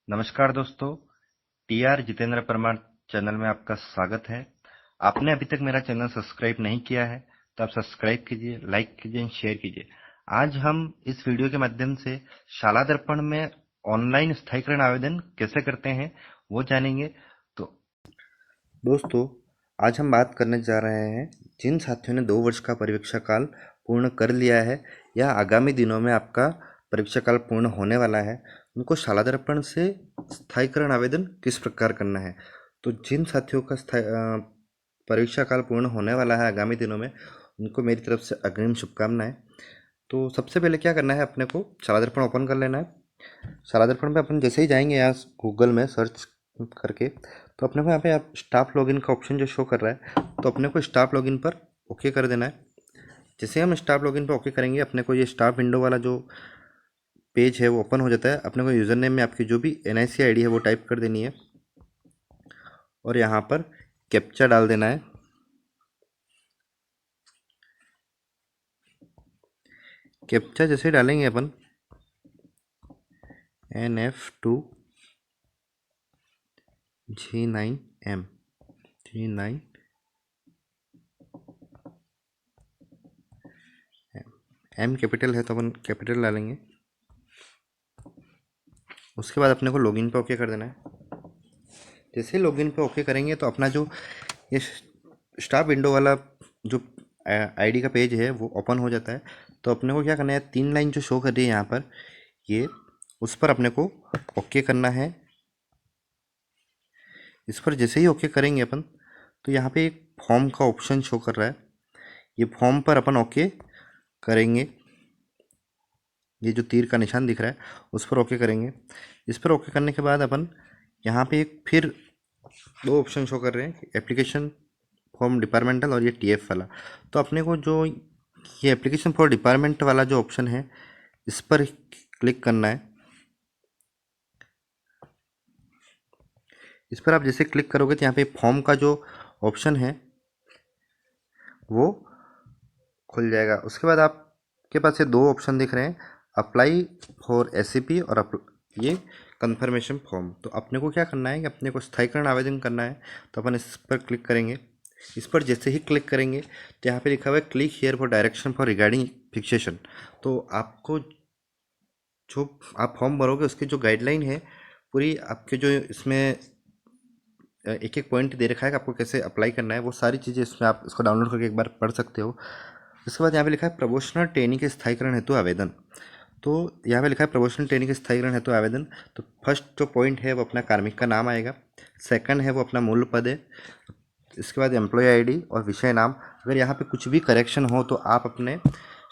नमस्कार दोस्तों, T R Jitendra Parmar channel में आपका स्वागत है। आपने अभी तक मेरा चैनल सब्सक्राइब नहीं किया है तो आप सब्सक्राइब कीजिए, लाइक कीजिए, शेयर कीजिए। आज हम इस वीडियो के माध्यम से शाला दर्पण में ऑनलाइन स्थायीकरण आवेदन कैसे करते हैं वो जानेंगे। तो दोस्तों, आज हम बात करने जा रहे हैं जिन साथियों ने 2 वर्ष का परीक्षा काल पूर्ण कर लिया है या आगामी दिनों में आपका परीक्षा काल पूर्ण होने वाला है, उनको शाला दर्पण से स्थायीकरण आवेदन किस प्रकार करना है। तो जिन साथियों का परीक्षा काल पूर्ण होने वाला है आगामी दिनों में, उनको मेरी तरफ से अग्रिम शुभकामनाएं। तो सबसे पहले क्या करना है, अपने को शाला दर्पण ओपन कर लेना है। शाला दर्पण पे अपन जैसे ही जाएंगे यहाँ गूगल में सर्च करके, तो अपने को यहाँ पे आप स्टाफ लॉगिन का ऑप्शन जो शो कर रहा है, तो अपने को स्टाफ लॉगिन पर ओके कर देना है। जैसे हम स्टाफ लॉगिन पर ओके करेंगे, अपने को ये स्टाफ विंडो वाला जो पेज है वो ओपन हो जाता है। अपने को यूज़र नेम में आपकी जो भी NIC ID है वो टाइप कर देनी है और यहाँ पर कैप्चा डाल देना है। कैप्चा जैसे डालेंगे अपन NF2 G9M M कैपिटल है तो अपन कैपिटल डालेंगे। उसके बाद अपने को लॉगिन पे ओके कर देना है। जैसे लॉगिन पे ओके करेंगे तो अपना जो ये स्टाफ विंडो वाला जो ID का पेज है वो ओपन हो जाता है। तो अपने को क्या करना है, 3 लाइन जो शो कर रही है यहाँ पर, ये उस पर अपने को ओके करना है। इस पर जैसे ही ओके करेंगे अपन, तो यहाँ पे एक फॉर्म का ऑप्शन शो कर रहा है। ये फॉर्म पर अपन ओके करेंगे। ये जो तीर का निशान दिख रहा है उस पर ओके करेंगे। इस पर ओके करने के बाद अपन यहाँ पे एक फिर 2 ऑप्शन शो कर रहे हैं, एप्लीकेशन फॉर्म डिपार्टमेंटल और ये TF वाला। तो अपने को जो ये एप्लीकेशन फॉर डिपार्टमेंट वाला जो ऑप्शन है, इस पर क्लिक करना है। इस पर आप जैसे क्लिक करोगे तो यहाँ पे फॉर्म का जो ऑप्शन है वो खुल जाएगा। उसके बाद आपके पास ये 2 ऑप्शन दिख रहे हैं, अप्लाई फॉर SCP और ये कंफर्मेशन फॉर्म। तो अपने को क्या करना है कि अपने को स्थायीकरण आवेदन करना है, तो अपन इस पर क्लिक करेंगे। इस पर जैसे ही क्लिक करेंगे तो यहाँ पे लिखा हुआ है click here for direction for regarding fixation. तो आपको जो आप फॉर्म भरोगे उसकी जो गाइडलाइन है पूरी, आपके जो इसमें एक एक पॉइंट दे रखा है कि आपको कैसे अप्लाई करना है, वो सारी चीज़ें इसमें आप इसको डाउनलोड करके एक बार पढ़ सकते हो। इसके बाद यहाँ पे लिखा है प्रमोशनल ट्रेनिंग के स्थायीकरण हेतु आवेदन। तो यहाँ पे लिखा है प्रमोशनल ट्रेनिंग के स्थायीकरण हेतु आवेदन। तो फर्स्ट जो पॉइंट है वो अपना कार्मिक का नाम आएगा। सेकंड है वो अपना मूल पद है। इसके बाद एम्प्लॉय ID और विषय नाम। अगर यहाँ पे कुछ भी करेक्शन हो तो आप अपने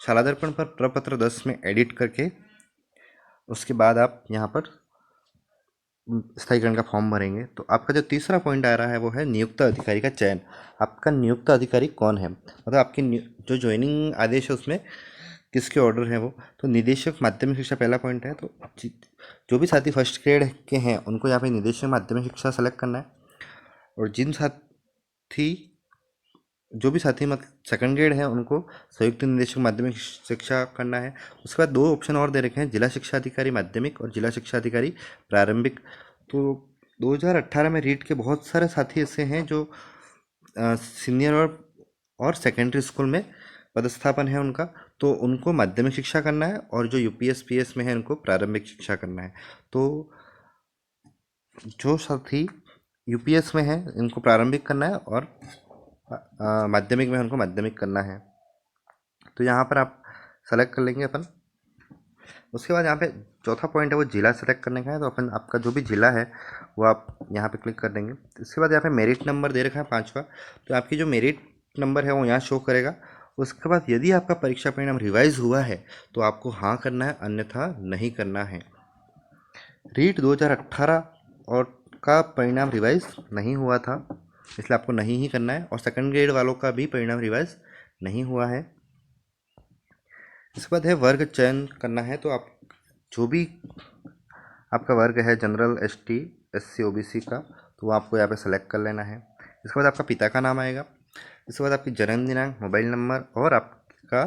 शाला दर्पण पर प्रपत्र 10 में एडिट करके उसके बाद आप यहाँ पर स्थायीकरण का फॉर्म भरेंगे। तो आपका जो तीसरा पॉइंट आ रहा है वो है नियुक्त अधिकारी का चयन। आपका नियुक्त अधिकारी कौन है, मतलब आपकी जो ज्वाइनिंग आदेश है उसमें किसके ऑर्डर है वो। तो निदेशक माध्यमिक शिक्षा पहला पॉइंट है। तो जो भी साथी फर्स्ट ग्रेड के हैं उनको यहाँ पे निदेशक माध्यमिक शिक्षा सेलेक्ट करना है। और जिन साथी जो भी साथी मतलब सेकंड ग्रेड है उनको संयुक्त निदेशक माध्यमिक शिक्षा करना है। उसके बाद 2 ऑप्शन और दे रखे हैं, जिला शिक्षा अधिकारी माध्यमिक और जिला शिक्षा अधिकारी प्रारंभिक। तो 2018 में रीट के बहुत सारे साथी ऐसे हैं जो सीनियर और सेकेंडरी स्कूल में पदस्थापन है उनका, तो उनको माध्यमिक शिक्षा करना है। और जो UPS PS में है उनको प्रारंभिक शिक्षा करना है। तो जो साथी UPS में है इनको प्रारंभिक करना है और माध्यमिक में उनको माध्यमिक करना है। तो यहाँ पर आप सेलेक्ट कर लेंगे अपन। उसके बाद यहाँ पे चौथा पॉइंट है वो जिला सेलेक्ट करने का है। तो अपन आपका जो भी जिला है वो आप यहाँ पे क्लिक कर देंगे। इसके बाद यहाँ पे मेरिट नंबर दे रखा है 5वां, तो आपकी जो मेरिट नंबर है वो यहाँ शो करेगा। उसके बाद यदि आपका परीक्षा परिणाम रिवाइज हुआ है तो आपको हाँ करना है, अन्यथा नहीं करना है। रीट 2018 और का परिणाम रिवाइज नहीं हुआ था, इसलिए आपको नहीं ही करना है। और सेकंड ग्रेड वालों का भी परिणाम रिवाइज नहीं हुआ है। इसके बाद है वर्ग चयन करना है। तो आप जो भी आपका वर्ग है जनरल ST SC OBC का, तो वो आपको यहाँ पे सेलेक्ट कर लेना है। इसके बाद आपका पिता का नाम आएगा। इसके बाद आपकी जन्म दिनांक, मोबाइल नंबर और आपका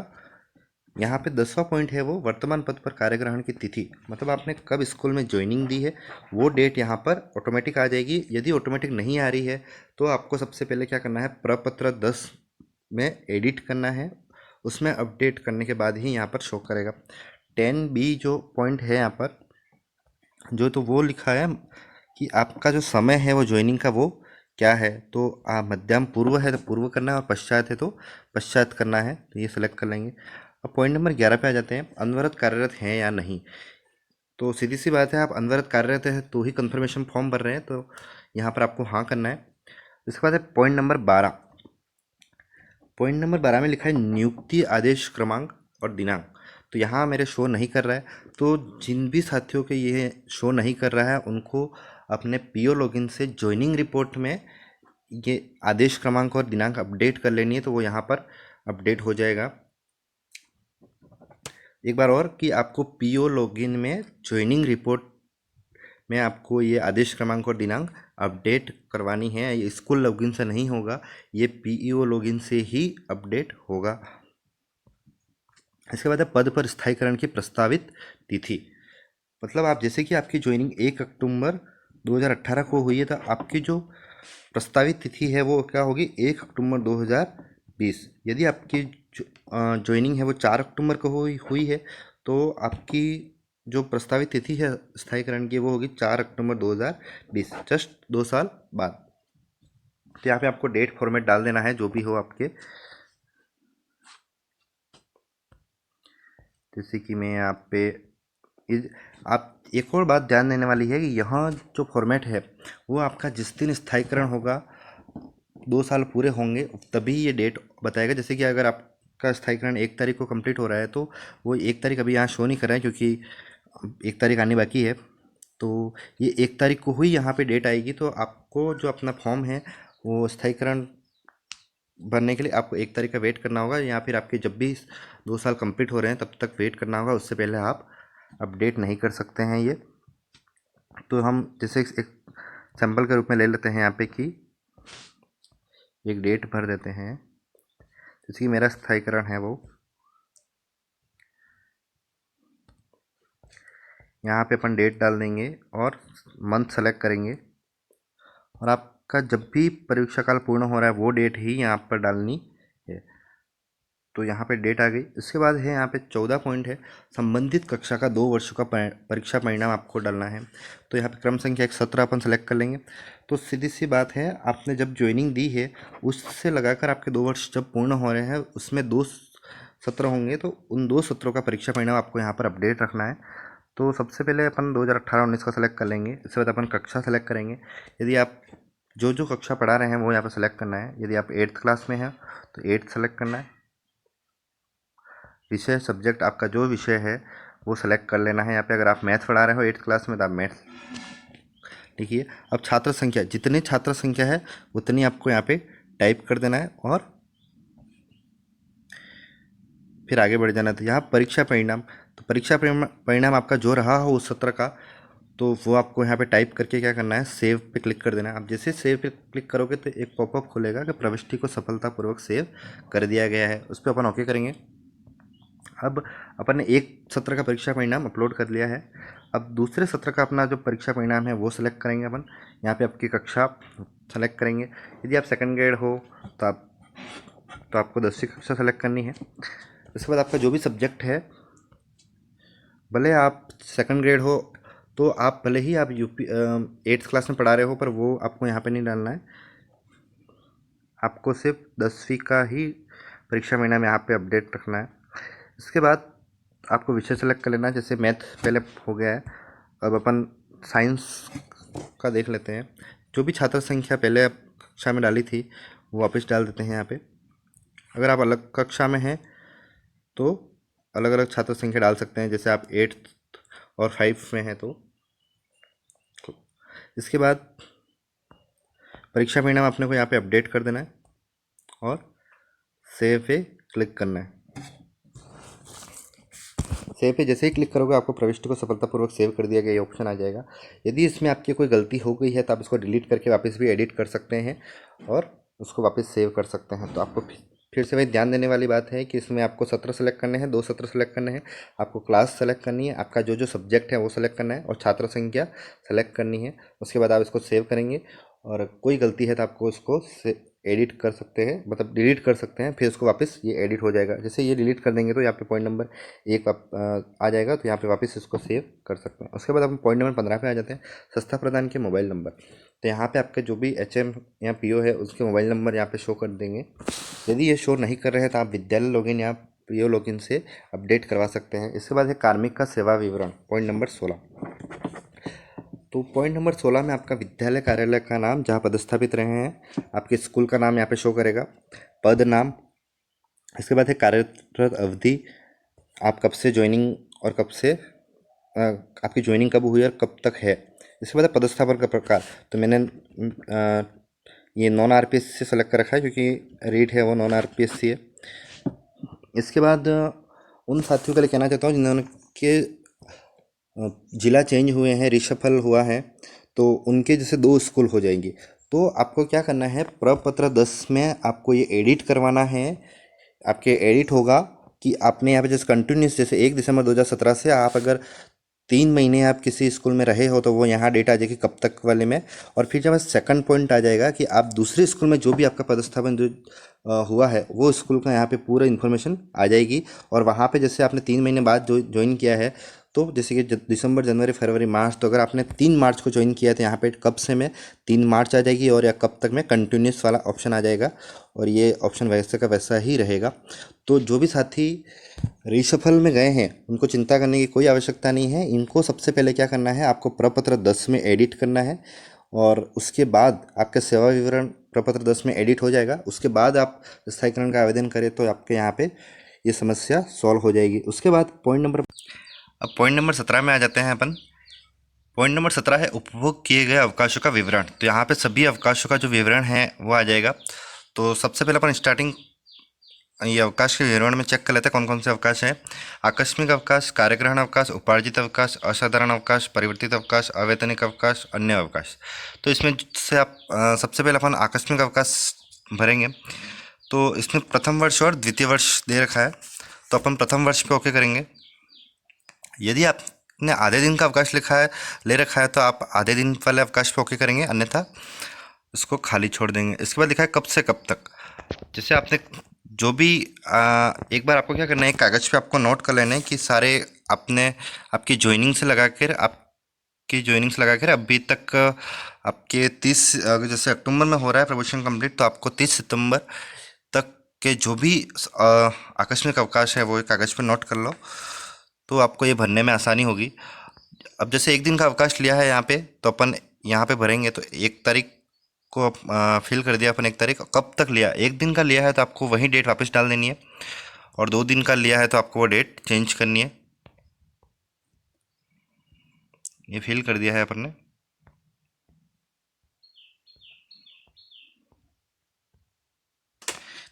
यहाँ पे 10वां पॉइंट है वो वर्तमान पद पर कार्यग्रहण की तिथि, मतलब आपने कब स्कूल में ज्वाइनिंग दी है वो डेट यहाँ पर ऑटोमेटिक आ जाएगी। यदि ऑटोमेटिक नहीं आ रही है तो आपको सबसे पहले क्या करना है, प्रपत्र 10 में एडिट करना है, उसमें अपडेट करने के बाद ही यहाँ पर शो करेगा। 10B जो पॉइंट है यहाँ पर जो, तो वो लिखा है कि आपका जो समय है वो ज्वाइनिंग का वो क्या है, तो मध्यम पूर्व है तो पूर्व करना है और पश्चात है तो पश्चात करना है, तो ये सेलेक्ट कर लेंगे। अब पॉइंट नंबर 11 पे आ जाते हैं, अनवरत कार्यरत हैं या नहीं। तो सीधी सी बात है, आप अनवरत कार्यरत है तो ही कंफर्मेशन फॉर्म भर रहे हैं, तो यहाँ पर आपको हाँ करना है। इसके बाद है पॉइंट नंबर 12। पॉइंट नंबर 12 में लिखा है नियुक्ति आदेश क्रमांक और दिनांक, तो यहाँ मेरे शो नहीं कर रहा है। तो जिन भी साथियों के ये शो नहीं कर रहा है उनको अपने पीओ लॉगिन से ज्वाइनिंग रिपोर्ट में ये आदेश क्रमांक और दिनांक अपडेट कर लेनी है, तो वो यहाँ पर अपडेट हो जाएगा। एक बार और कि आपको पीओ लॉगिन में ज्वाइनिंग रिपोर्ट में आपको ये आदेश क्रमांक और दिनांक अपडेट करवानी है, ये स्कूल लॉगिन से नहीं होगा, ये पीईओ लॉगिन से ही अपडेट होगा। इसके बाद है पद पर स्थायीकरण की प्रस्तावित तिथि, मतलब आप जैसे कि आपकी ज्वाइनिंग 1 अक्टूबर 2018 को हुई है, तो आपकी जो प्रस्तावित तिथि है वो क्या होगी, 1 अक्टूबर 2020। यदि आपकी ज्वाइनिंग है वो 4 अक्टूबर को हुई है तो आपकी जो प्रस्तावित तिथि है स्थायीकरण की वो होगी 4 अक्टूबर 2020, जस्ट 2 साल बाद। तो यहाँ पे आपको डेट फॉर्मेट डाल देना है जो भी हो आपके, जैसे कि मैं यहाँ पे आप एक और बात ध्यान देने वाली है कि यहाँ जो फॉर्मेट है वो आपका जिस दिन स्थायीकरण होगा 2 साल पूरे होंगे तभी ये डेट बताएगा। जैसे कि अगर आपका स्थायीकरण 1 तारीख को कंप्लीट हो रहा है तो वो 1 तारीख अभी यहाँ शो नहीं कर रहा है क्योंकि 1 तारीख आनी बाकी है, तो ये 1 तारीख को हुई यहाँ पे डेट आएगी। तो आपको जो अपना फॉर्म है वो स्थायीकरण भरने के लिए आपको 1 तारीख का वेट करना होगा, या फिर आपके जब भी 2 साल कंप्लीट हो रहे हैं तब तक वेट करना होगा, उससे पहले आप अपडेट नहीं कर सकते हैं ये। तो हम जैसे एक सैंपल के रूप में ले लेते हैं यहाँ पे कि एक डेट भर देते हैं, जैसे कि मेरा स्थायीकरण है वो यहाँ पे अपन डेट डाल देंगे और मंथ सेलेक्ट करेंगे, और आपका जब भी परीक्षा काल पूर्ण हो रहा है वो डेट ही यहाँ पर डालनी है। तो यहाँ पे डेट आ गई। इसके बाद है यहाँ पे 14 पॉइंट है, संबंधित कक्षा का 2 वर्षों का परीक्षा परिणाम आपको डालना है। तो यहाँ पे क्रम संख्या 17 अपन सेलेक्ट कर लेंगे। तो सीधी सी बात है, आपने जब ज्वाइनिंग दी है उससे लगाकर आपके 2 वर्ष जब पूर्ण हो रहे हैं उसमें 2 सत्र होंगे, तो उन 2 सत्रों का परीक्षा परिणाम आपको यहाँ पर अपडेट रखना है। तो सबसे पहले अपन 2018-19 का सेलेक्ट कर लेंगे। इसके बाद अपन कक्षा सेलेक्ट करेंगे, यदि आप जो जो कक्षा पढ़ा रहे हैं वो यहाँ पर सेलेक्ट करना है। यदि आप 8th क्लास में हैं तो 8th सेलेक्ट करना है। विषय सब्जेक्ट आपका जो विषय है वो सेलेक्ट कर लेना है। यहाँ पे अगर आप मैथ पढ़ा रहे हो 8th क्लास में तो आप मैथ लिखिए। अब छात्र संख्या, जितनी छात्र संख्या है उतनी आपको यहाँ पे टाइप कर देना है और फिर आगे बढ़ जाना। तो यहाँ परीक्षा परिणाम, तो परीक्षा परिणाम आपका जो रहा हो उस सत्र का, तो वो आपको यहाँ पे टाइप करके क्या करना है, सेव पे क्लिक कर देना है। आप जैसे सेव पे क्लिक करोगे तो एक पॉपअप खुलेगा कि प्रविष्टि को सफलतापूर्वक सेव कर दिया गया है, उस पर अपन ओके करेंगे। अब अपन ने एक सत्र का परीक्षा परिणाम अपलोड कर लिया है। अब दूसरे सत्र का अपना जो परीक्षा परिणाम है वो सेलेक्ट करेंगे अपन। यहाँ पे आपकी कक्षा सेलेक्ट करेंगे। यदि आप सेकंड ग्रेड हो तो आपको 10वीं कक्षा सेलेक्ट करनी है। इसके बाद आपका जो भी सब्जेक्ट है, भले आप सेकंड ग्रेड हो तो आप भले ही आप यूपी 8th क्लास में पढ़ा रहे हो, पर वो आपको यहाँ पे नहीं डालना है। आपको सिर्फ 10वीं का ही परीक्षा परिणाम यहाँ पे अपडेट रखना है। इसके बाद आपको विषय सेलेक्ट कर लेना है। जैसे मैथ पहले हो गया है, अब अपन साइंस का देख लेते हैं। जो भी छात्र संख्या पहले कक्षा में डाली थी वो वापस डाल देते हैं यहाँ पे। अगर आप अलग कक्षा में हैं तो अलग अलग छात्र संख्या डाल सकते हैं, जैसे आप 8th और 5 में हैं तो। इसके बाद परीक्षा परिणाम अपने को यहाँ पे अपडेट कर देना है और सेव पे क्लिक करना है। सेव पे जैसे ही क्लिक करोगे आपको प्रविष्टि को सफलतापूर्वक सेव कर दिया गया ये ऑप्शन आ जाएगा। यदि इसमें आपकी कोई गलती हो गई है तो आप इसको डिलीट करके वापस भी एडिट कर सकते हैं और उसको वापस सेव कर सकते हैं। तो आपको फिर से वही ध्यान देने वाली बात है कि इसमें आपको सत्र सेलेक्ट करने हैं, 2 सत्र सेलेक्ट करने हैं, आपको क्लास सेलेक्ट करनी है, आपका जो जो सब्जेक्ट है वो सेलेक्ट करना है और छात्र संख्या सेलेक्ट करनी है। उसके बाद आप इसको सेव करेंगे और कोई गलती है तो आपको इसको एडिट कर सकते हैं, मतलब डिलीट कर सकते हैं, फिर उसको वापस ये एडिट हो जाएगा। जैसे ये डिलीट कर देंगे तो यहाँ पे पॉइंट नंबर 1 आ जाएगा, तो यहाँ पे वापस इसको सेव कर सकते हैं। उसके बाद हम पॉइंट नंबर 15 पे आ जाते हैं, संस्था प्रदान के मोबाइल नंबर। तो यहाँ पे आपके जो भी HM या PO है उसके मोबाइल नंबर यहाँ पे शो कर देंगे। यदि ये शो नहीं कर रहे हैं तो आप विद्यालय लॉगिन या PO लॉगिन से अपडेट करवा सकते हैं। इसके बाद है कार्मिक का सेवा विवरण, पॉइंट नंबर 16। तो पॉइंट नंबर 16 में आपका विद्यालय कार्यालय का नाम, जहाँ पदस्थापित रहे हैं, आपके स्कूल का नाम यहाँ पे शो करेगा, पद नाम। इसके बाद है कार्यरत अवधि, आप कब से ज्वाइनिंग और कब से आपकी ज्वाइनिंग कब हुई और कब तक है। इसके बाद है पदस्थापन का प्रकार, तो मैंने ये नॉन RPS से सेलेक्ट कर रखा है क्योंकि रीट है वो नॉन RPS है। इसके बाद उन साथियों के लिए कहना चाहता हूँ जिन्होंने के जिला चेंज हुए हैं, रिशफल हुआ है, तो उनके जैसे 2 स्कूल हो जाएंगी। तो आपको क्या करना है, प्रपत्र 10 में आपको ये एडिट करवाना है। आपके एडिट होगा कि आपने यहाँ पे जैसे कंटिन्यूस, जैसे 1 दिसंबर 2017 से आप अगर 3 महीने आप किसी स्कूल में रहे हो तो वो यहाँ डेट आ जाएगी कब तक वाले में। और फिर जब सेकंड पॉइंट आ जाएगा कि आप दूसरे स्कूल में जो भी आपका पदस्थापन जो हुआ है वो स्कूल का यहाँ पे पूरा इन्फॉर्मेशन आ जाएगी। और वहाँ पे जैसे आपने 3 महीने बाद जो ज्वाइन किया है, तो जैसे कि दिसंबर, जनवरी, फरवरी, मार्च, तो अगर आपने 3 मार्च को ज्वाइन किया है तो यहाँ पे कब से में 3 मार्च आ जाएगी और या कब तक में कंटिन्यूस वाला ऑप्शन आ जाएगा और ये ऑप्शन वैसे का वैसा ही रहेगा। तो जो भी साथी रीशफल में गए हैं उनको चिंता करने की कोई आवश्यकता नहीं है। इनको सबसे पहले क्या करना है, आपको प्रपत्र 10 में एडिट करना है और उसके बाद आपका सेवा विवरण प्रपत्र 10 में एडिट हो जाएगा। उसके बाद आप स्थायीकरण का आवेदन करें तो आपके यहाँ पे ये समस्या सॉल्व हो जाएगी। उसके बाद अब पॉइंट नंबर 17 में आ जाते हैं अपन। पॉइंट नंबर 17 है उपभोग किए गए अवकाशों का विवरण। तो यहाँ पे सभी अवकाशों का जो विवरण है वो आ जाएगा। तो सबसे पहले अपन स्टार्टिंग ये अवकाश के विवरण में चेक कर लेते हैं कौन कौन से अवकाश हैं। आकस्मिक अवकाश, कार्यग्रहण अवकाश, उपार्जित अवकाश, असाधारण अवकाश, परिवर्तित अवकाश, अवैतनिक अवकाश, अन्य अवकाश। तो इसमें से आप सबसे पहले अपन आकस्मिक अवकाश भरेंगे। तो इसमें प्रथम वर्ष और द्वितीय वर्ष दे रखा है, तो अपन प्रथम वर्ष पे ओके करेंगे। यदि आपने आधे दिन का अवकाश लिखा है ले रखा है तो आप आधे दिन वाले अवकाश पे ओके करेंगे, अन्यथा इसको खाली छोड़ देंगे। इसके बाद लिखा है कब से कब तक। जैसे आपने जो भी एक बार आपको क्या करना है, एक कागज़ पे आपको नोट कर लेना है कि सारे आपने आपकी ज्वाइनिंग से लगा कर अभी तक आपके 30 जैसे अक्टूबर में हो रहा है प्रमोशन कंप्लीट, तो आपको 30 सितंबर तक के जो भी आकस्मिक अवकाश है वो एक कागज़ पे नोट कर लो, तो आपको ये भरने में आसानी होगी। अब जैसे 1 दिन का अवकाश लिया है यहाँ पे, तो अपन यहाँ पे भरेंगे तो 1 तारीख को फिल कर दिया अपन। 1 तारीख कब तक लिया, 1 दिन का लिया है तो आपको वही डेट वापस डाल देनी है, और 2 दिन का लिया है तो आपको वो डेट चेंज करनी है। ये फिल कर दिया है अपन ने।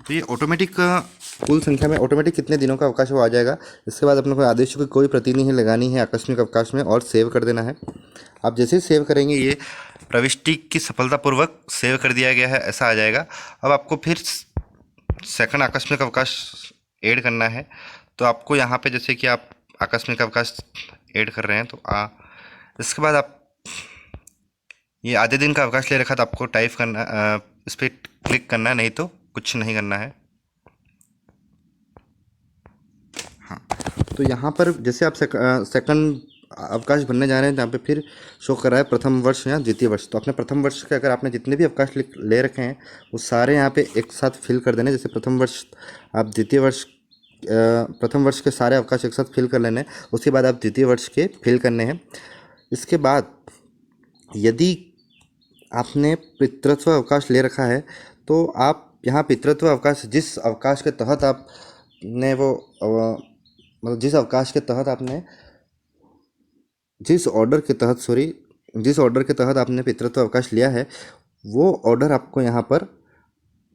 तो ये ऑटोमेटिक कुल संख्या में ऑटोमेटिक कितने दिनों का अवकाश वो आ जाएगा। इसके बाद अपने को आदेशों की कोई प्रति नहीं लगानी है आकस्मिक अवकाश में और सेव कर देना है। आप जैसे ही सेव करेंगे ये प्रविष्टि की सफलतापूर्वक सेव कर दिया गया है ऐसा आ जाएगा। अब आपको फिर सेकंड आकस्मिक अवकाश ऐड करना है, तो आपको यहाँ पे जैसे कि आप आकस्मिक अवकाश ऐड कर रहे हैं तो इसके बाद आप ये आधे दिन का अवकाश ले रखा तो आपको टाइप करना, इस पर क्लिक करना है, नहीं तो कुछ नहीं करना है। हाँ, तो यहाँ पर जैसे आप सेकंड अवकाश भरने जा रहे हैं जहाँ पे फिर शो कर रहा है प्रथम वर्ष या द्वितीय वर्ष, तो अपने प्रथम वर्ष के अगर आपने जितने भी अवकाश ले रखे हैं वो सारे यहाँ पे एक साथ फिल कर देने। जैसे प्रथम वर्ष आप द्वितीय वर्ष प्रथम वर्ष के सारे अवकाश एक साथ फिल कर लेने, उसके बाद आप द्वितीय वर्ष के फिल करने हैं। इसके बाद यदि आपने पितृत्व अवकाश ले रखा है तो आप यहाँ पितृत्व अवकाश, जिस अवकाश के तहत आपने वो मतलब जिस अवकाश के तहत आपने जिस ऑर्डर के तहत आपने पितृत्व अवकाश लिया है वो ऑर्डर आपको यहाँ पर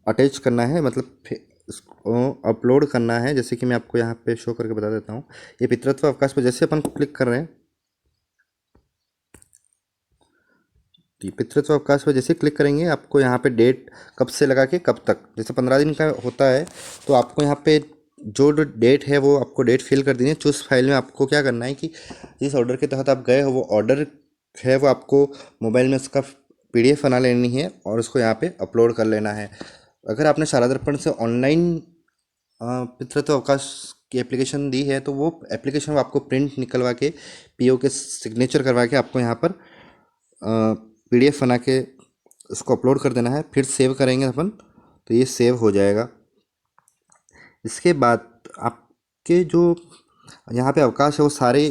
अटैच करना है, मतलब अपलोड करना है। जैसे कि मैं आपको यहाँ पे शो करके बता देता हूँ। ये पितृत्व अवकाश पर जैसे अपन क्लिक कर रहे हैं तो ये पितृत्व अवकाश पर जैसे क्लिक करेंगे आपको यहाँ पे डेट कब से लगा के कब तक, जैसे 15 दिन का होता है तो आपको यहाँ पे जो डेट है वो आपको डेट फिल कर देनी है। चूज फाइल में आपको क्या करना है कि जिस ऑर्डर के तहत आप गए हो वो ऑर्डर है वो आपको मोबाइल में उसका PDF बना लेनी है और उसको यहाँ पे अपलोड कर लेना है। अगर आपने शारदा दर्पण से ऑनलाइन पितृत्व अवकाश की एप्लीकेशन दी है तो वो एप्लीकेशन आपको प्रिंट निकलवा के PO के सिग्नेचर करवा के आपको यहाँ पर PDF बना के उसको अपलोड कर देना है। फिर सेव करेंगे अपन तो ये सेव हो जाएगा। इसके बाद आपके जो यहाँ पे अवकाश है वो सारे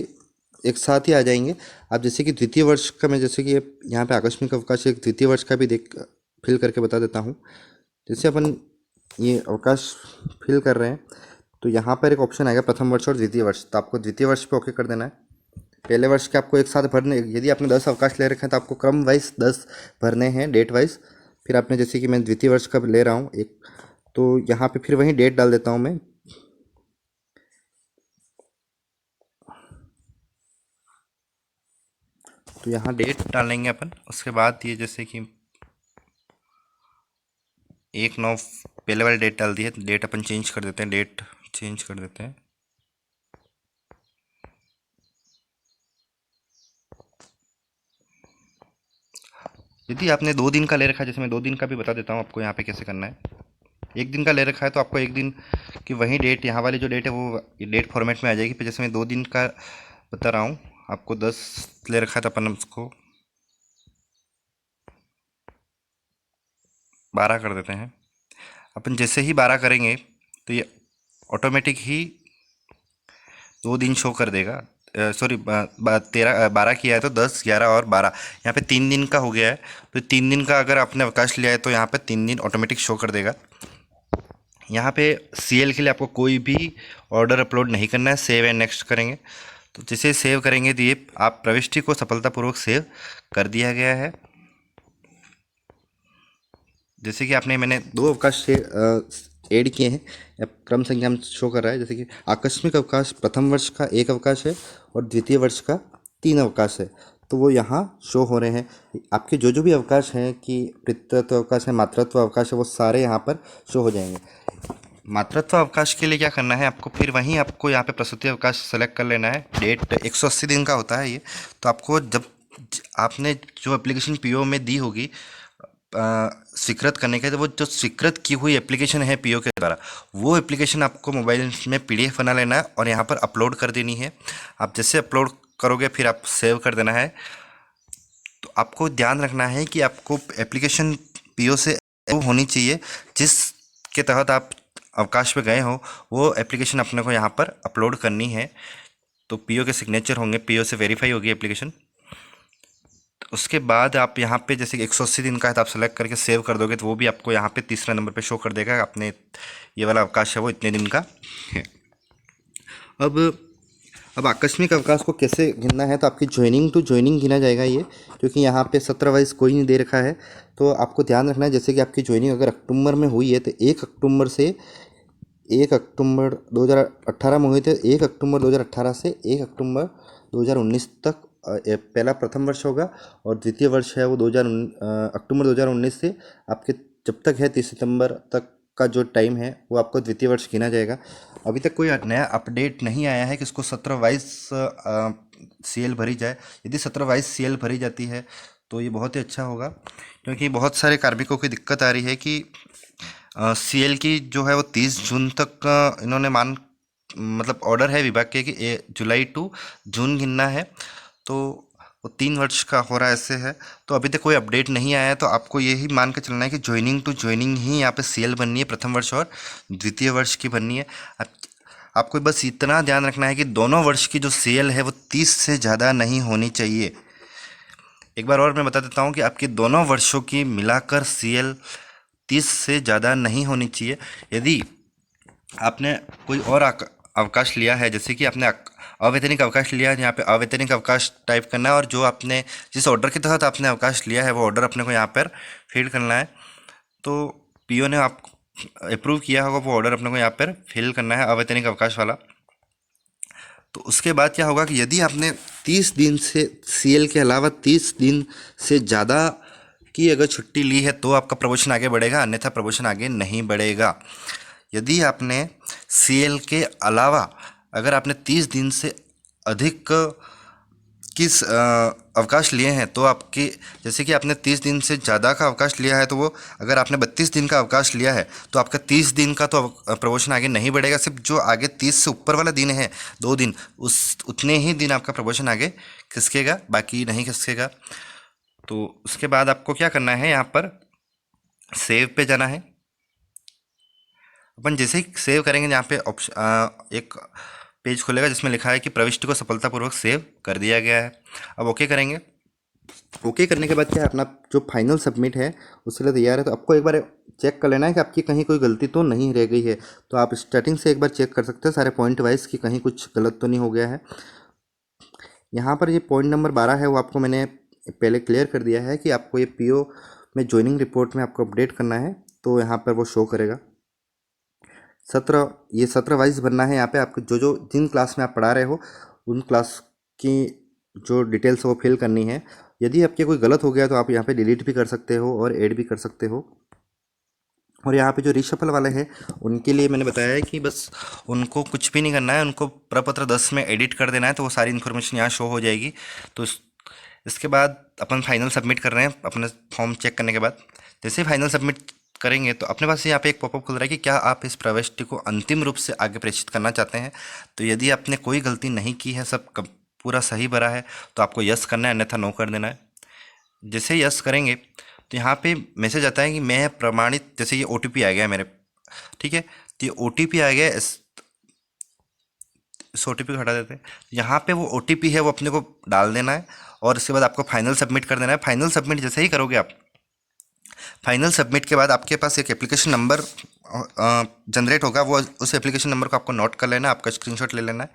एक साथ ही आ जाएंगे। आप जैसे कि द्वितीय वर्ष का, मैं जैसे कि यहाँ पे आकस्मिक अवकाश एक द्वितीय वर्ष का भी देख फिल करके बता देता हूँ। जैसे अपन ये अवकाश फिल कर रहे हैं तो यहाँ पर एक ऑप्शन आएगा प्रथम वर्ष और द्वितीय वर्ष, तो आपको द्वितीय वर्ष पे ओके कर देना है। पहले वर्ष के आपको एक साथ भरने, यदि आपने 10 अवकाश ले रखे हैं तो आपको क्रम वाइज 10 भरने हैं, डेट वाइज। फिर आपने जैसे कि मैं द्वितीय वर्ष का ले रहा हूँ एक, तो यहाँ पे फिर वही डेट डाल देता हूँ मैं। तो यहाँ डेट डालेंगे अपन। उसके बाद ये जैसे कि 1/9 पहले वाली डेट डाल दी है, डेट अपन चेंज कर देते हैं, डेट चेंज कर देते हैं। यदि आपने 2 दिन का ले रखा है, जैसे मैं 2 दिन का भी बता देता हूँ आपको यहाँ पे कैसे करना है। 1 दिन का ले रखा है तो आपको 1 दिन की वही डेट, यहाँ वाली जो डेट है वो डेट फॉर्मेट में आ जाएगी। फिर जैसे मैं 2 दिन का बता रहा हूँ, आपको 10 ले रखा है तो अपन उसको 12 कर देते हैं। अपन जैसे ही 12 करेंगे तो ये ऑटोमेटिक ही 2 दिन शो कर देगा। सॉरी, 12 किया है तो 10, 11 और 12, यहाँ पे 3 दिन का हो गया है। तो 3 दिन का अगर आपने अवकाश लिया है तो यहाँ पे 3 दिन ऑटोमेटिक शो कर देगा। यहाँ पे CL के लिए आपको कोई भी ऑर्डर अपलोड नहीं करना है, सेव एंड नेक्स्ट करेंगे। तो जैसे सेव करेंगे तो ये आप प्रविष्टि को सफलतापूर्वक सेव कर दिया गया है। जैसे कि मैंने 2 अवकाश से ऐड किए हैं, अब क्रम संख्या में शो कर रहा है। जैसे कि आकस्मिक अवकाश प्रथम वर्ष का 1 अवकाश है और द्वितीय वर्ष का 3 अवकाश है, तो वो यहाँ शो हो रहे हैं। आपके जो जो भी अवकाश हैं कि पितृत्व अवकाश है, मातृत्व अवकाश है, वो सारे यहाँ पर शो हो जाएंगे। मातृत्व अवकाश के लिए क्या करना है आपको, फिर वहीं आपको यहाँ पे प्रसूति अवकाश सेलेक्ट कर लेना है। डेट 180 दिन का होता है ये। तो आपको जब आपने जो एप्लीकेशन PO में दी होगी स्वीकृत करने के, तो वो जो स्वीकृत की हुई एप्लीकेशन है PO के द्वारा, वो एप्लीकेशन आपको मोबाइल में PDF बना लेना है और यहाँ पर अपलोड कर देनी है। आप जैसे अपलोड करोगे फिर आप सेव कर देना है। तो आपको ध्यान रखना है कि आपको एप्लीकेशन PO से वो होनी चाहिए जिसके तहत आप अवकाश पे गए हो, वो एप्लीकेशन अपने को यहाँ पर अपलोड करनी है। तो PO के सिग्नेचर होंगे, PO से वेरीफाई होगी एप्लीकेशन। उसके बाद आप यहाँ पे जैसे कि 180 दिन का है तो आप सेलेक्ट करके सेव कर दोगे तो वो भी आपको यहाँ पे तीसरा नंबर पे शो कर देगा। आपने ये वाला अवकाश है वो इतने दिन का है। अब आकस्मिक अवकाश को कैसे गिनना है, तो आपकी ज्वाइनिंग टू ज्वाइनिंग गिना जाएगा ये, क्योंकि यहाँ पे 17 वाइज कोई नहीं दे रखा है। तो आपको ध्यान रखना है, जैसे कि आपकी ज्वाइनिंग अगर अक्टूबर में हुई है तो 1 अक्टूबर से 1 अक्टूबर 2018 में हुई थी, 1 अक्टूबर 2018 से 1 अक्टूबर 2019 तक पहला प्रथम वर्ष होगा और द्वितीय वर्ष है वो अक्टूबर 2019 से आपके जब तक है 30 सितंबर तक का जो टाइम है वो आपको द्वितीय वर्ष गिना जाएगा। अभी तक कोई नया अपडेट नहीं आया है कि इसको 17 वाइज CL भरी जाए। यदि 17 वाइज CL भरी जाती है तो ये बहुत ही अच्छा होगा, क्योंकि बहुत सारे कार्मिकों की दिक्कत आ रही है कि CL की जो है वो 30 जून तक का इन्होंने मतलब ऑर्डर है विभाग के कि जुलाई टू जून गिनना है। तो वो 3 वर्ष का हो रहा है, ऐसे है। तो अभी तक कोई अपडेट नहीं आया है, तो आपको यही मान के चलना है कि ज्वाइनिंग टू ज्वाइनिंग ही यहाँ पे CL बननी है, प्रथम वर्ष और द्वितीय वर्ष की बननी है। आपको बस इतना ध्यान रखना है कि दोनों वर्ष की जो CL है वो 30 से ज़्यादा नहीं होनी चाहिए। एक बार और मैं बता देता हूँ कि आपकी दोनों वर्षों की मिलाकर CL 30 से ज़्यादा नहीं होनी चाहिए। यदि आपने कोई और अवकाश लिया है, जैसे कि आपने अवैतनिक अवकाश लिया है, यहाँ पे अवैतनिक अवकाश टाइप करना है और जो आपने जिस ऑर्डर के तहत आपने अवकाश लिया है वो ऑर्डर अपने को यहाँ पर फिल करना है। तो PO ने आप अप्रूव किया होगा वो ऑर्डर अपने को यहाँ पर फिल करना है, अवैतनिक अवकाश वाला। तो उसके बाद क्या होगा कि यदि आपने 30 दिन से सीएल के अलावा 30 दिन से ज़्यादा की अगर छुट्टी ली है तो आपका प्रमोशन आगे बढ़ेगा, अन्यथा प्रमोशन आगे नहीं बढ़ेगा। यदि आपने सीएल के अलावा अगर आपने 30 दिन से अधिक किस अवकाश लिए हैं तो आपके, जैसे कि आपने 30 दिन से ज़्यादा का अवकाश लिया है तो वो, अगर आपने 32 दिन का अवकाश लिया है तो आपका 30 दिन का तो प्रमोशन आगे नहीं बढ़ेगा। सिर्फ जो आगे 30 से ऊपर वाला दिन है 2 दिन, उस उतने ही दिन आपका प्रमोशन आगे खिसकेगा, बाकी नहीं खिसकेगा। तो उसके बाद आपको क्या करना है, यहाँ पर सेव पे जाना है। अपन जैसे ही सेव करेंगे यहाँ पे ऑप्शन एक पेज खुलेगा जिसमें लिखा है कि प्रविष्टि को सफलतापूर्वक सेव कर दिया गया है। अब ओके करेंगे। ओके करने के बाद क्या है, अपना जो फाइनल सबमिट है उसके लिए तैयार है। तो आपको एक बार चेक कर लेना है कि आपकी कहीं कोई गलती तो नहीं रह गई है। तो आप स्टार्टिंग से एक बार चेक कर सकते हैं सारे पॉइंट वाइज कि कहीं कुछ गलत तो नहीं हो गया है। यहाँ पर ये पॉइंट नंबर 12 है, वो आपको मैंने पहले क्लियर कर दिया है कि आपको ये पीओ में ज्वाइनिंग रिपोर्ट में आपको अपडेट करना है, तो यहाँ पर वो शो करेगा। 17 वाइज भरना है। यहाँ पे आपको जो जिन क्लास में आप पढ़ा रहे हो उन क्लास की जो डिटेल्स वो फिल करनी है। यदि आपके कोई गलत हो गया तो आप यहाँ पे डिलीट भी कर सकते हो और ऐड भी कर सकते हो। और यहाँ पे जो रिशफल वाले हैं उनके लिए मैंने बताया है कि बस उनको कुछ भी नहीं करना है, उनको प्रपत्र 10 में एडिट कर देना है तो वो सारी इन्फॉर्मेशन यहाँ शो हो जाएगी। तो इसके बाद अपन फाइनल सबमिट कर रहे हैं अपना फॉर्म चेक करने के बाद। जैसे ही फाइनल सबमिट करेंगे तो अपने पास यहाँ पे एक पॉपअप खुल रहा है कि क्या आप इस प्रविष्टि को अंतिम रूप से आगे प्रेषित करना चाहते हैं। तो यदि आपने कोई गलती नहीं की है, सब पूरा सही भरा है, तो आपको यस करना है, अन्यथा नो कर देना है। जैसे यस करेंगे तो यहाँ पे मैसेज आता है कि मैं प्रमाणित, जैसे ये ओटीपी आ गया है मेरे, ठीक है, तो ये ओटीपी आ गया, इस ओटीपी को हटा देते हैं। यहाँ पे वो ओटीपी है वो अपने को डाल देना है और उसके बाद आपको फाइनल सबमिट कर देना है। फाइनल सबमिट जैसे ही करोगे आप, फाइनल सबमिट के बाद आपके पास एक एप्लीकेशन नंबर जनरेट होगा। वो उस एप्लीकेशन नंबर को आपको नोट कर लेना है, आपका स्क्रीनशॉट ले लेना है।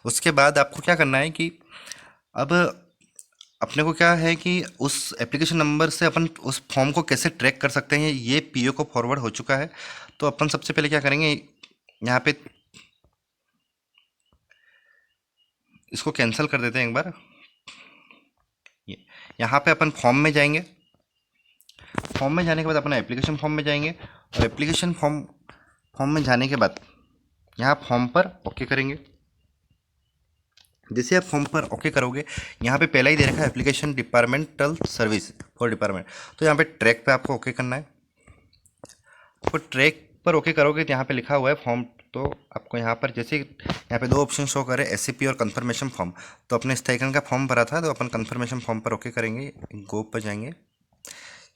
उसके बाद आपको क्या करना है कि अब अपने को क्या है कि उस एप्लीकेशन नंबर से अपन उस फॉर्म को कैसे ट्रैक कर सकते हैं। ये पीओ को फॉरवर्ड हो चुका है, तो अपन सबसे पहले क्या करेंगे, यहाँ पे इसको कैंसिल कर देते हैं एक बार। यहाँ पे अपन फॉर्म में जाएंगे। फॉर्म में जाने के बाद अपना एप्लीकेशन फॉर्म में जाएंगे और एप्लीकेशन फॉर्म में जाने के बाद यहाँ फॉर्म पर ओके करेंगे। जैसे आप फॉर्म पर ओके करोगे, यहाँ पे पहला ही दे रखा है application departmental service for department, तो यहाँ पे ट्रैक पे आपको ओके करना है। तो ट्रैक पर ओके करोगे तो यहाँ पे लिखा हुआ है फॉर्म, तो आपको यहाँ पर जैसे यहाँ पे 2 ऑप्शन शो करे, एससीपी और कंफर्मेशन फॉर्म। तो अपने स्थायीकरण का फॉर्म भरा था तो अपन कंफर्मेशन फॉर्म पर ओके करेंगे, गो पर जाएंगे।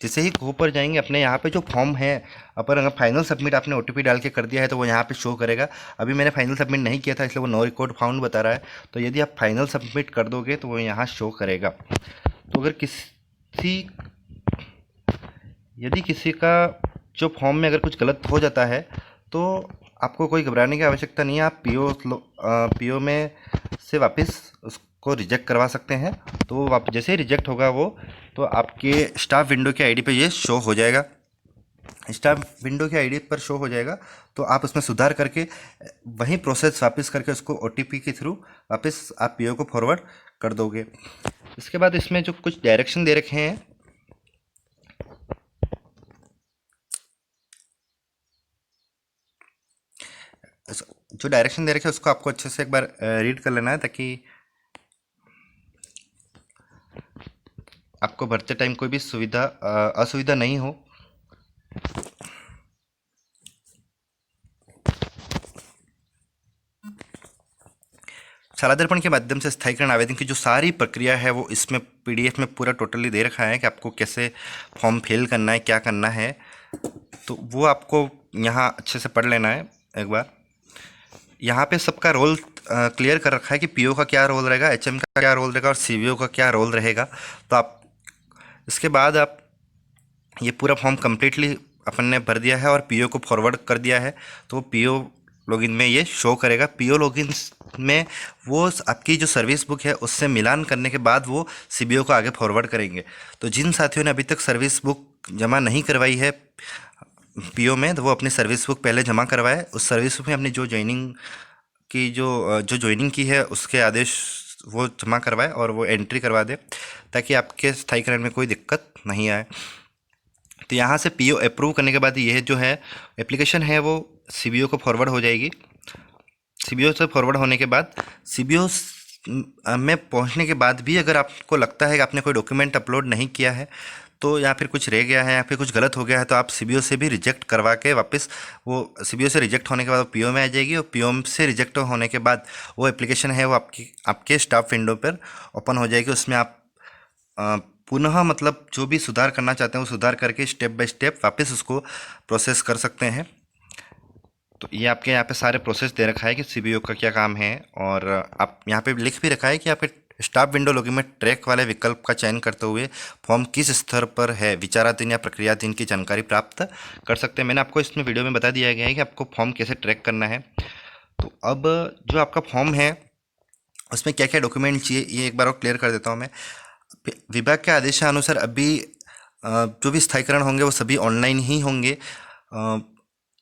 जैसे ही गो पर जाएंगे, अपने यहाँ पे जो फॉर्म है, अपन अगर फाइनल सबमिट आपने ओटीपी डाल के कर दिया है तो वो यहाँ पे शो करेगा। अभी मैंने फाइनल सबमिट नहीं किया था इसलिए वो नो रिकॉर्ड फाउंड बता रहा है। तो यदि आप फाइनल सबमिट कर दोगे तो वो यहाँ शो करेगा। तो अगर यदि किसी का जो फॉर्म में अगर कुछ गलत हो जाता है तो आपको कोई घबराने की आवश्यकता नहीं है। आप पीओ में से वापस उसको रिजेक्ट करवा सकते हैं। तो आप जैसे ही रिजेक्ट होगा वो, तो आपके स्टाफ विंडो के आईडी पे ये शो हो जाएगा। स्टाफ विंडो के आईडी पर शो हो जाएगा तो आप उसमें सुधार करके वही प्रोसेस वापस करके उसको ओटीपी के थ्रू वापस आप पीओ को फॉरवर्ड कर दोगे। इसके बाद इसमें जो कुछ डायरेक्शन दे रखे हैं, जो डायरेक्शन दे रखे हैं उसको आपको अच्छे से एक बार रीड कर लेना है ताकि आपको भरते टाइम कोई भी असुविधा नहीं हो। शाला दर्पण के माध्यम से स्थायीकरण आवेदन की जो सारी प्रक्रिया है वो इसमें पीडीएफ में पूरा टोटली दे रखा है कि आपको कैसे फॉर्म फिल करना है, क्या करना है। तो वो आपको यहाँ अच्छे से पढ़ लेना है एक बार। यहाँ पे सबका रोल क्लियर कर रखा है कि पीओ का क्या रोल रहेगा, एचएम का क्या रोल रहेगा और सीवीओ का क्या रोल रहेगा। तो आप इसके बाद आप ये पूरा फॉर्म कम्प्लीटली अपन ने भर दिया है और पीओ को फॉरवर्ड कर दिया है। तो पीओ लॉगिन में ये शो करेगा। पीओ लॉगिन में वो आपकी जो सर्विस बुक है उससे मिलान करने के बाद वो सीबीओ को आगे फॉरवर्ड करेंगे। तो जिन साथियों ने अभी तक सर्विस बुक जमा नहीं करवाई है पीओ में, तो वो अपनी सर्विस बुक पहले जमा करवाए। उस सर्विस बुक में अपनी जो ज्वाइनिंग आपकी जो ज्वाइनिंग की है उसके आदेश वो जमा करवाए और वो एंट्री करवा दे, ताकि आपके स्थायीकरण में कोई दिक्कत नहीं आए। तो यहाँ से पीओ अप्रूव करने के बाद यह जो है एप्लीकेशन है वो सीबीओ को फॉरवर्ड हो जाएगी। सीबीओ से फॉरवर्ड होने के बाद सीबीओ में पहुंचने के बाद भी अगर आपको लगता है कि आपने कोई डॉक्यूमेंट अपलोड नहीं किया है, तो या फिर कुछ रह गया है या फिर कुछ गलत हो गया है, तो आप सीबीओ से भी रिजेक्ट करवा के वापस वो सीबीओ से रिजेक्ट होने के बाद वो पीओ में आ जाएगी, और पीओ से रिजेक्ट होने के बाद वो एप्लीकेशन है वो आपके स्टाफ विंडो पर ओपन हो जाएगी। उसमें आप पुनः मतलब जो भी सुधार करना चाहते हैं वो सुधार करके स्टेप बाय स्टेप वापस उसको प्रोसेस कर सकते हैं। तो ये आपके यहाँ पे सारे प्रोसेस दे रखा है कि सीबीओ का क्या काम है, और आप यहाँ पे लिख भी रखा है कि आपके स्टाफ विंडो लॉगिन में ट्रैक वाले विकल्प का चयन करते हुए फॉर्म किस स्तर पर है, विचाराधीन या प्रक्रियाधीन की जानकारी प्राप्त कर सकते हैं। मैंने आपको इसमें वीडियो में बता दिया गया है कि आपको फॉर्म कैसे ट्रैक करना है। तो अब जो आपका फॉर्म है उसमें क्या क्या डॉक्यूमेंट चाहिए ये एक बार और क्लियर कर देता हूँ मैं। विभाग के आदेशानुसार अभी जो भी स्थायीकरण होंगे वो सभी ऑनलाइन ही होंगे।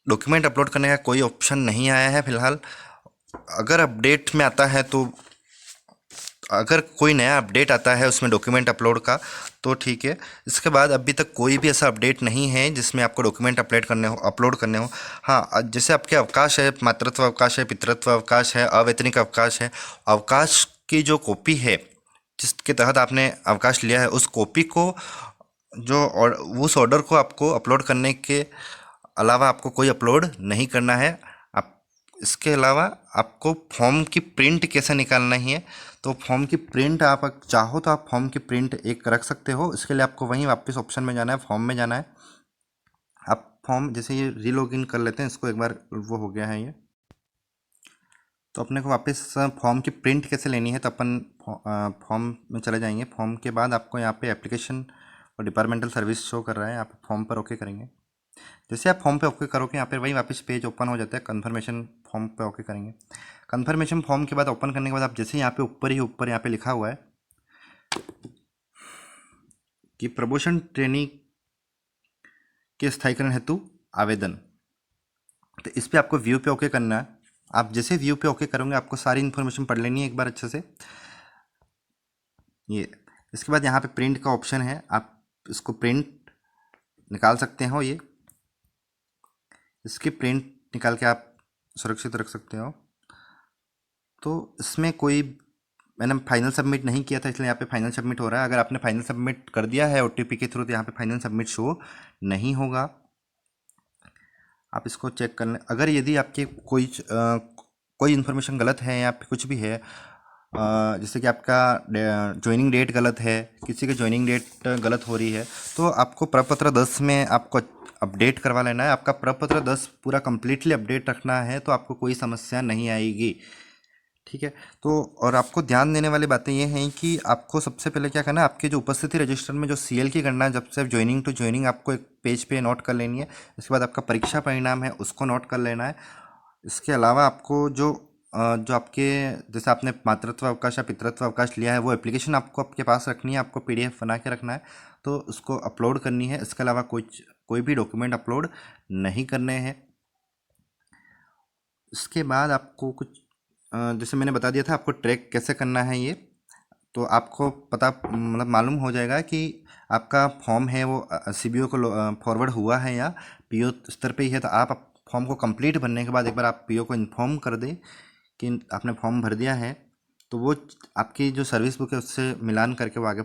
डॉक्यूमेंट अपलोड करने का कोई ऑप्शन नहीं आया है फिलहाल। अगर अपडेट में आता है तो अगर कोई नया अपडेट आता है उसमें डॉक्यूमेंट अपलोड का तो ठीक है। इसके बाद अभी तक कोई भी ऐसा अपडेट नहीं है जिसमें आपको डॉक्यूमेंट अपलोड करने हो। हाँ, जैसे आपके अवकाश है, मातृत्व अवकाश है, पितृत्व अवकाश है, अवैतनिक अवकाश है, अवकाश की जो कॉपी है जिसके तहत आपने अवकाश लिया है उस कॉपी को उस ऑर्डर को आपको अपलोड करने के अलावा आपको कोई अपलोड नहीं करना है। आप इसके अलावा आपको फॉर्म की प्रिंट कैसे निकालना ही है, तो फॉर्म की प्रिंट आप चाहो तो आप फॉर्म की प्रिंट एक रख सकते हो। इसके लिए आपको वहीं वापस ऑप्शन में जाना है, फॉर्म में जाना है। आप फॉर्म जैसे ये रीलॉगिन कर लेते हैं, इसको एक बार वो हो गया है ये, तो अपने को वापस फॉर्म की प्रिंट कैसे लेनी है, तो अपन फॉर्म में चले जाएंगे। फॉर्म के बाद आपको यहाँ पे एप्लीकेशन और डिपार्टमेंटल सर्विस शो कर रहा है, आप फॉर्म पर ओके करेंगे। जैसे आप फॉर्म पे ओके करोगे यहाँ पे वही वापस पेज ओपन हो जाता है। कन्फर्मेशन फॉर्म पे ओके करेंगे। कन्फर्मेशन फॉर्म के बाद ओपन करने के बाद आप जैसे यहाँ पे ऊपर यहाँ पे लिखा हुआ है कि प्रमोशन ट्रेनी के स्थायीकरण हेतु आवेदन, तो इस पर आपको व्यू पे ओके करना है। आप जैसे व्यू पे ओके करोगे आपको सारी इन्फॉर्मेशन पढ़ लेनी है एक बार अच्छे से। ये इसके बाद यहाँ पे प्रिंट का ऑप्शन है, आप इसको प्रिंट निकाल सकते हो। ये इसकी प्रिंट निकाल के आप सुरक्षित रख सकते हो। तो इसमें कोई मैंने फाइनल सबमिट नहीं किया था इसलिए यहाँ पे फाइनल सबमिट हो रहा है। अगर आपने फाइनल सबमिट कर दिया है ओटीपी के थ्रू तो यहाँ पे फाइनल सबमिट शो नहीं होगा। आप इसको चेक कर लें। अगर यदि आपके कोई इन्फॉर्मेशन गलत है या फिर कुछ भी है, जैसे कि आपका ज्वाइनिंग डेट गलत है, किसी की ज्वाइनिंग डेट गलत हो रही है, तो आपको प्रपत्र 10 में आपको अपडेट करवा लेना है। आपका प्रपत्र 10 पूरा कंप्लीटली अपडेट रखना है तो आपको कोई समस्या नहीं आएगी। ठीक है। तो और आपको ध्यान देने वाली बातें ये हैं कि आपको सबसे पहले क्या करना है, आपके जो उपस्थिति रजिस्टर में जो सीएल की गणना जब से ज्वाइनिंग टू ज्वाइनिंग आपको एक पेज पे नोट कर लेनी है। इसके बाद आपका परीक्षा परिणाम है उसको नोट कर लेना है। इसके अलावा आपको जो आपके जैसे आपने मातृत्व अवकाश या पितृत्व अवकाश लिया है वो एप्लीकेशन आपको आपके पास रखनी है, आपको पीडीएफ बना के रखना है, तो उसको अपलोड करनी है। इसके अलावा कोई भी डॉक्यूमेंट अपलोड नहीं करने हैं। इसके बाद आपको कुछ जैसे मैंने बता दिया था आपको ट्रैक कैसे करना है ये, तो आपको पता मतलब मालूम हो जाएगा कि आपका फॉर्म है वो सीबीओ को फॉरवर्ड हुआ है या पीओ स्तर पे ही है। तो आप फॉर्म को कंप्लीट भरने के बाद एक बार आप पीओ को इन्फॉर्म कर दें कि आपने फॉर्म भर दिया है, तो वो आपकी जो सर्विस बुक है उससे मिलान करके वो आगे